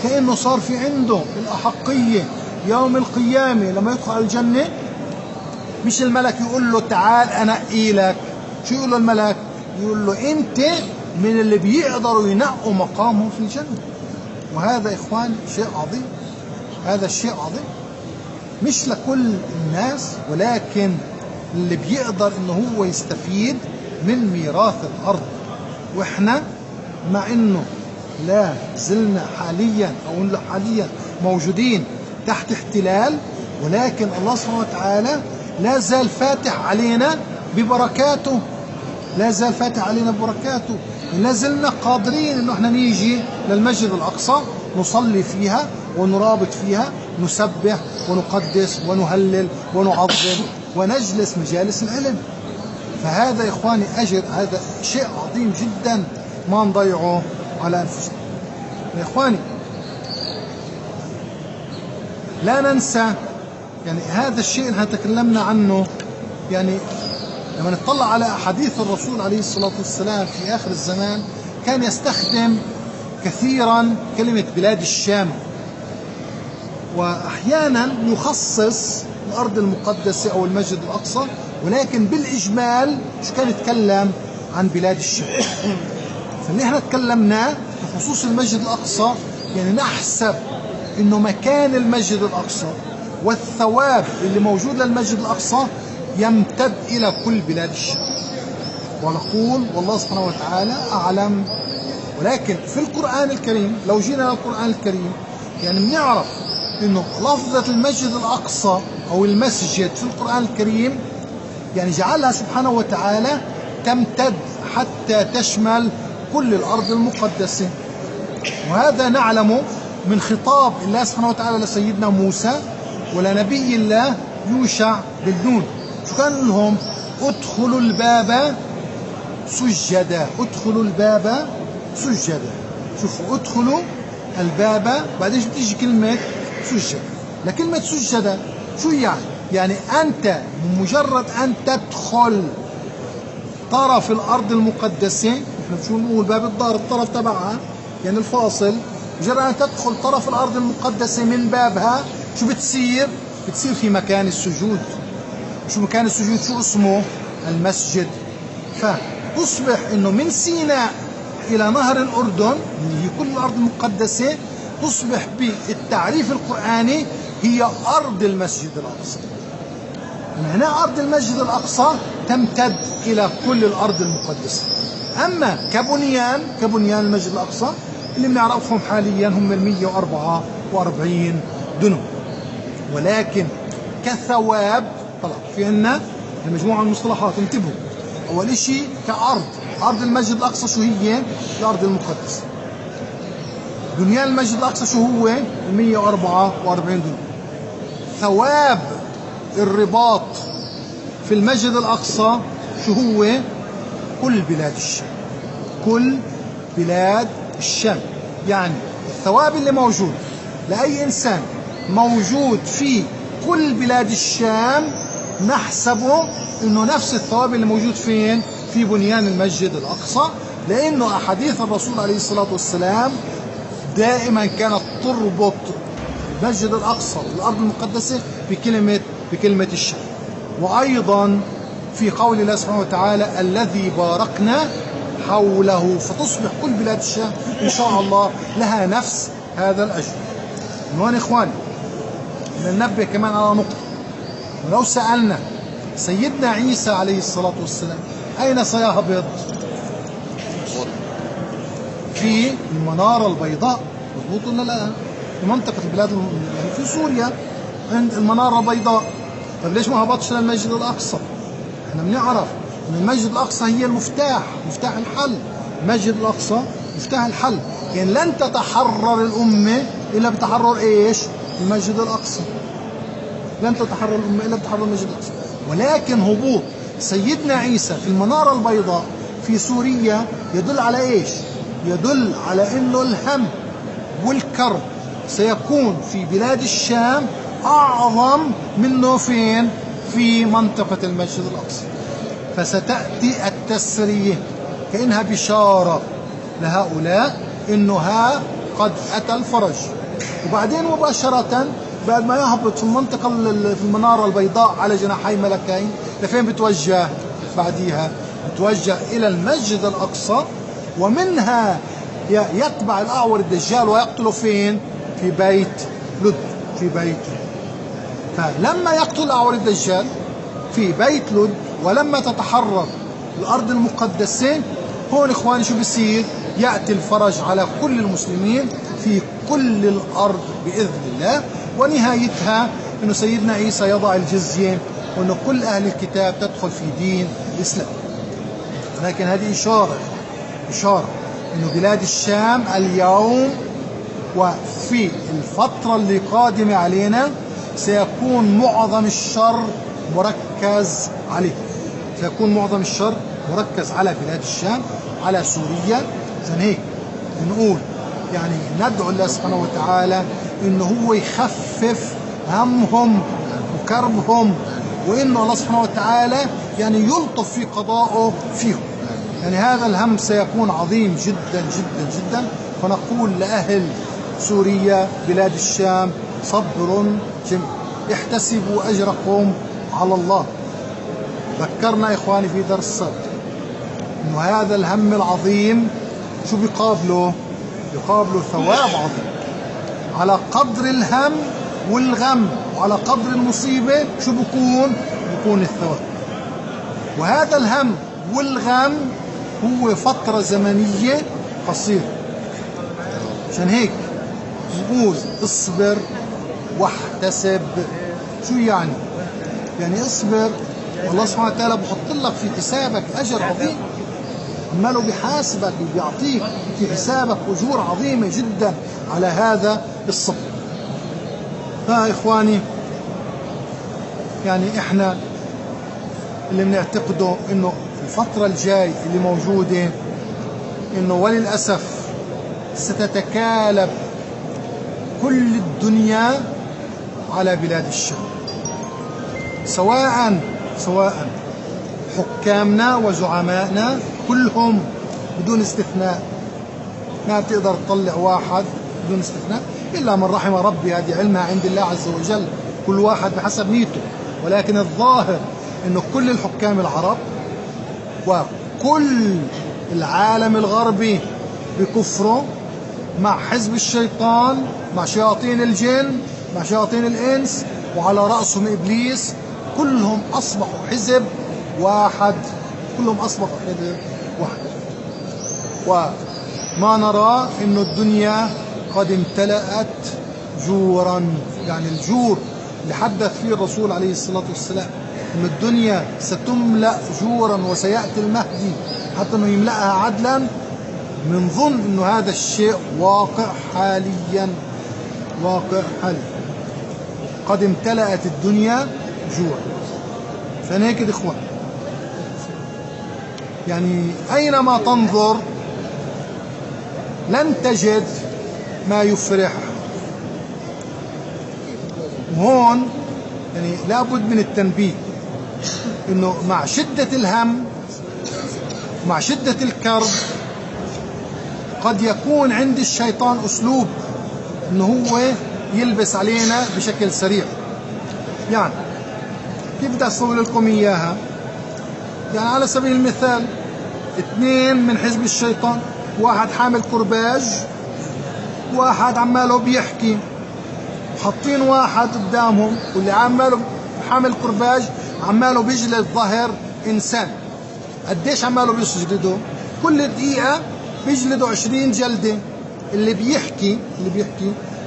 كأنه صار في عنده الأحقية يوم القيامة لما يدخل الجنة. مش الملك يقول له تعال أنقي لك، شو يقول له الملك؟ يقول له أنت من اللي بيقدروا ينقوا مقامهم في الجنة. وهذا إخوان شيء عظيم، هذا الشيء عظيم مش لكل الناس، ولكن اللي بيقدر إنه هو يستفيد من ميراث الأرض. وإحنا مع إنه لا زلنا حاليا موجودين تحت احتلال، ولكن الله سبحانه وتعالى لا زال فاتح علينا ببركاته، لا زال فاتح علينا ببركاته. لا زلنا قادرين إنه إحنا نيجي للمسجد الأقصى نصلي فيها ونرابط فيها، نسبح ونقدس ونهلل ونعظم ونجلس مجالس العلم. فهذا يا إخواني أجر، هذا شيء عظيم جدا ما نضيعه على أنفسنا. يا إخواني لا ننسى يعني هذا الشيء اللي تكلمنا عنه. يعني لما نطلع على أحاديث الرسول عليه الصلاة والسلام في آخر الزمان كان يستخدم كثيرا كلمة بلاد الشام، وأحيانا يخصص الأرض المقدسة أو المسجد الأقصى، ولكن بالإجمال مش كان يتكلم عن بلاد الشام. فاللي احنا تكلمناه بخصوص المسجد الأقصى يعني نحسب إنه مكان المسجد الأقصى والثواب اللي موجود للمسجد الأقصى يمتد إلى كل بلاد الشام، ونقول والله سبحانه وتعالى أعلم. ولكن في القرآن الكريم لو جينا للقرآن الكريم يعني بنعرف إنه لفظة المسجد الأقصى أو المسجد في القرآن الكريم يعني جعلها سبحانه وتعالى تمتد حتى تشمل كل الأرض المقدسة. وهذا نعلم من خطاب الله سبحانه وتعالى لسيدنا موسى ولنبي الله يوشع بن نون. شو كان لهم؟ ادخلوا الباب سجدا، ادخلوا الباب سجدا. شوفوا، ادخلوا الباب، بعدين بتيجي كلمة سجدا. لكلمة سجدا شو يعني؟ يعني أنت مجرد أن تدخل طرف الأرض المقدسة، احنا شو نقول؟ باب الدار الطرف تبعها يعني الفاصل، مجرد أن تدخل طرف الأرض المقدسة من بابها شو بتصير؟ بتصير في مكان السجود. شو مكان السجود؟ شو اسمه؟ المسجد. فتصبح انه من سيناء الى نهر الاردن اللي هي كل الارض المقدسه تصبح بالتعريف القراني هي ارض المسجد الاقصى. من هنا ارض المسجد الاقصى تمتد الى كل الارض المقدسه. اما كبنيان المسجد الاقصى اللي بنعرفهم حاليا هم 144 دنم. ولكن كثواب، طلع في عنا مجموعه من المصطلحات، انتبهوا. اول شيء ارض المسجد الاقصى شو هي؟ الارض المقدسه. بنيان المسجد الاقصى شو هو؟ 144 دنم. ثواب الرباط في المسجد الاقصى شو هو؟ كل بلاد الشام. كل بلاد الشام، يعني الثواب اللي موجود لاي انسان موجود في كل بلاد الشام نحسبه انه نفس الثواب اللي موجود فين؟ في بنيان المسجد الاقصى، لانه احاديث الرسول عليه الصلاه والسلام دائما كانت تربط المسجد الاقصى والارض المقدسه بكلمه الشام. وايضا في قول الله سبحانه وتعالى الذي باركنا حوله، فتصبح كل بلاد الشام ان شاء الله لها نفس هذا الاجر. من هون اخواني ننبه كمان على نقطه، ولو سالنا سيدنا عيسى عليه الصلاه والسلام اين سيهبط؟ في المناره البيضاء، مضبوط ولا لا؟ في منطقه البلاد يعني في سوريا عند المناره البيضاء. طيب ليش ما هبطش للمسجد الاقصى؟ احنا بنعرف ان المسجد الاقصى هي مفتاح الحل. المسجد الاقصى مفتاح الحل، يعني لن تتحرر الامه الا بتحرر ايش؟ المسجد الاقصى. لن تتحرر الامه الا بتحرر المسجد الاقصى. ولكن هبوط سيدنا عيسى في المناره البيضاء في سوريا يدل على ايش؟ يدل على انه الهم والكرب سيكون في بلاد الشام اعظم منه فين؟ في منطقه المسجد الاقصى. فستاتي التسريه كانها بشاره لهؤلاء انه ها قد اتى الفرج. وبعدين مباشره بعد ما يهبط في المنطقه في المناره البيضاء على جناحي ملكين لفين بتوجه؟ بعديها بتوجه الى المسجد الاقصى، ومنها يتبع الاعور الدجال ويقتله فين؟ في بيت لد. في بيت لد. فلما يقتل الاعور الدجال في بيت لد ولما تتحرر الارض المقدسه، هون اخواني شو بصير؟ ياتي الفرج على كل المسلمين في كل الارض باذن الله، ونهايتها انه سيدنا عيسى يضع الجزيه وانه كل اهل الكتاب تدخل في دين الاسلام. لكن هذه اشاره انه بلاد الشام اليوم وفي الفتره اللي قادمه علينا سيكون معظم الشر مركز عليه. سيكون معظم الشر مركز على بلاد الشام، على سوريا. عشان هيك نقول يعني ندعو الله سبحانه وتعالى انه هو يخفف همهم وكربهم، وانه الله سبحانه وتعالى يعني يلطف في قضائه فيهم. يعني هذا الهم سيكون عظيم جدا جدا جدا. فنقول لاهل سوريا بلاد الشام صبر جميل، احتسبوا اجركم على الله. ذكرنا اخواني في درس السابق انه هذا الهم العظيم شو بيقابله؟ يقابله ثواب عظيم. على قدر الهم والغم وعلى قدر المصيبه شو بكون الثواب. وهذا الهم والغم هو فتره زمنيه قصيره. عشان هيك نقول اصبر واحتسب. شو يعني؟ يعني اصبر والله سبحانه وتعالى بحط لك في حسابك أجر عظيم، عماله بيحاسبك وبيعطيك في حسابك أجور عظيمة جدا على هذا الصبر. إخواني، يعني إحنا اللي بنعتقده إنه الفترة الجاي اللي موجودة إنه وللأسف ستتكالب كل الدنيا على بلاد الشام، سواء حكامنا وزعمائنا كلهم بدون استثناء، ما بتقدر تطلع واحد بدون استثناء إلا من رحم ربي، هذه علمها عند الله عز وجل، كل واحد بحسب نيته. ولكن الظاهر إنه كل الحكام العرب وكل العالم الغربي بكفره مع حزب الشيطان، مع شياطين الجن، مع شياطين الإنس، وعلى رأسهم إبليس، كلهم أصبحوا حزب واحد، كلهم أصبحوا حزب واحد. وما نرى إنه الدنيا قد امتلأت جورا، يعني الجور اللي حدث فيه الرسول عليه الصلاة والسلام إن الدنيا ستملأ جورا وسيأتي المهدي حتى إنه يملأها عدلا، من ظن إنه هذا الشيء واقع حاليا، قد امتلأت الدنيا جوعا. فهيك يا إخوان، يعني أينما تنظر لن تجد ما يفرح. وهون يعني لابد من التنبيه إنه مع شدة الهم، مع شدة الكرب، قد يكون عند الشيطان أسلوب إنه هو يلبس علينا بشكل سريع. يعني كيف بدي أصور لكم إياها؟ يعني على سبيل المثال 2 من حزب الشيطان، واحد حامل كرباج، واحد عماله بيحكي، حاطين واحد قدامهم واللي عماله حامل كرباج عماله بيجلد ظهر إنسان. قديش عماله بيسجلده؟ كل دقيقة بيجلدوا 20 جلدة. اللي بيحكي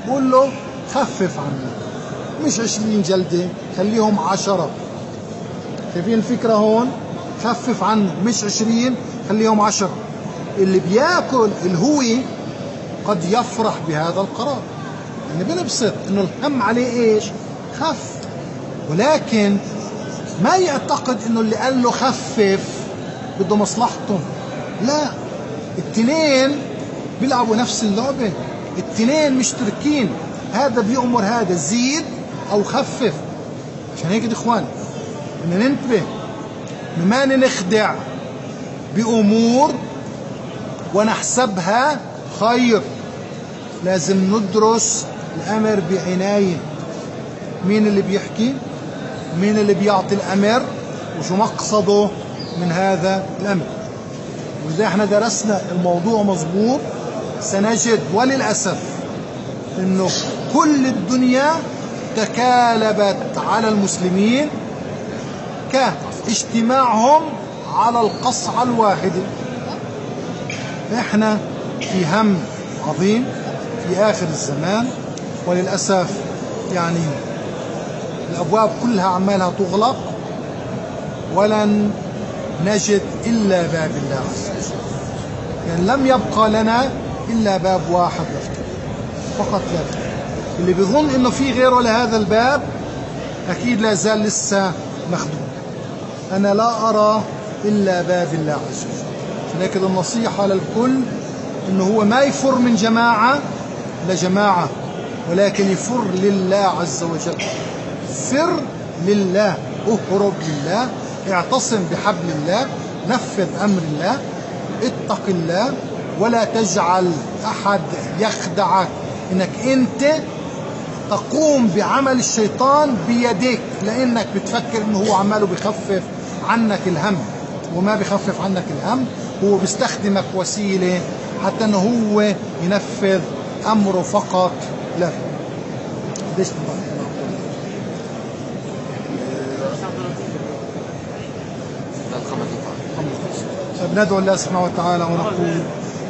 بقول له خفف عنه، مش 20 جلدة، خليهم 10. شايفين الفكرة هون؟ خفف عنه، مش 20، خليهم 10. اللي بياكل الهوي قد يفرح بهذا القرار، يعني بنبسط انه الهم عليه ايش؟ خف. ولكن ما يعتقد انه اللي قال له خفف بده مصلحته، لا، التنين بيلعبوا نفس اللعبة، التنين مشتركين، هذا بيأمر هذا زيد او خفف. عشان هيك يا اخوان بدنا ننتبه ما نخدع بأمور ونحسبها خير. لازم ندرس الأمر بعناية، مين اللي بيحكي، مين اللي بيعطي الأمر، وشو مقصده من هذا الأمر. وإذا احنا درسنا الموضوع مظبوط سنجد وللأسف إنه كل الدنيا تكالبت على المسلمين كاجتماعهم على القصعة الواحدة. احنا في هم عظيم في آخر الزمان، وللأسف يعني الأبواب كلها عمالها تغلق، ولن نجد إلا باب الله عز وجل. يعني لم يبقى لنا إلا باب واحد يفتح فقط لا غير. اللي بيظن إنه في غيره لهذا الباب أكيد لا زال لسه مخدوم. أنا لا أرى إلا باب الله عز وجل. لكن النصيحة للكل إنه هو ما يفر من جماعة لجماعة، ولكن يفر لله عز وجل. فر لله، اهرب لله، اعتصم بحبل الله، نفذ أمر الله، اتق الله، ولا تجعل أحد يخدعك إنك أنت تقوم بعمل الشيطان بيديك، لأنك بتفكر إنه هو عماله بيخفف عنك الهم. وما بيخفف عنك الهم، هو بيستخدمك وسيلة حتى إنه هو ينفذ أمره فقط لا. ليش ندعو الله سبحانه وتعالى ونقول: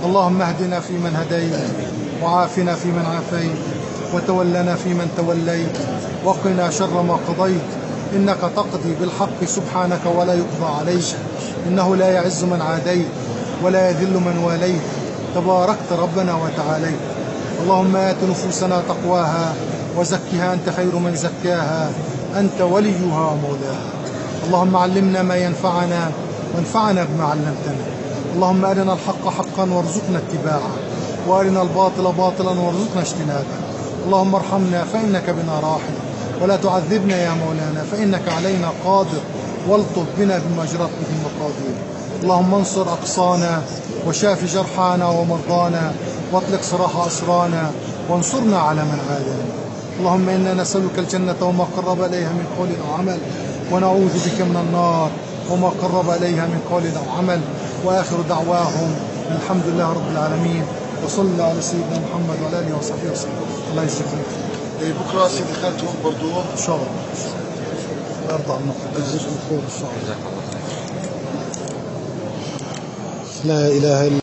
اللهم اهدنا فيمن هديت، وعافنا فيمن عافيت، وتولنا فيمن توليت، وقنا شر ما قضيت، إنك تقضي بالحق سبحانك ولا يقضى عليك، إنه لا يعز من عاديت ولا يذل من واليت، تباركت ربنا وتعاليت. اللهم آت نفوسنا تقواها وزكها أنت خير من زكاها، أنت وليها ومولاها. اللهم علمنا ما ينفعنا وانفعنا بما علمتنا. اللهم أرنا الحق حقا وارزقنا اتباعه، وأرنا الباطل باطلا وارزقنا اجتنابه. اللهم ارحمنا فإنك بنا راحم، ولا تعذبنا يا مولانا فإنك علينا قادر، والطف بنا بما جرت به المقادير. اللهم انصر أقصانا وشاف جرحانا ومرضانا، واطلق سراح أسرانا، وانصرنا على من عادانا. اللهم إنا نسألك الجنة وما قرب إليها من قول أو عمل، ونعوذ بك من النار وما قرب إليها من قول أو عمل. وآخر دعواهم الحمد لله رب العالمين، وصلى الله على سيدنا محمد وعلى آله وصحبه وسلم. الله يجزيك خير. بكره سيدي خالتهم برضو إن شاء الله يرضى عنك ويجزيك الخير إن شاء الله. لا إله إلا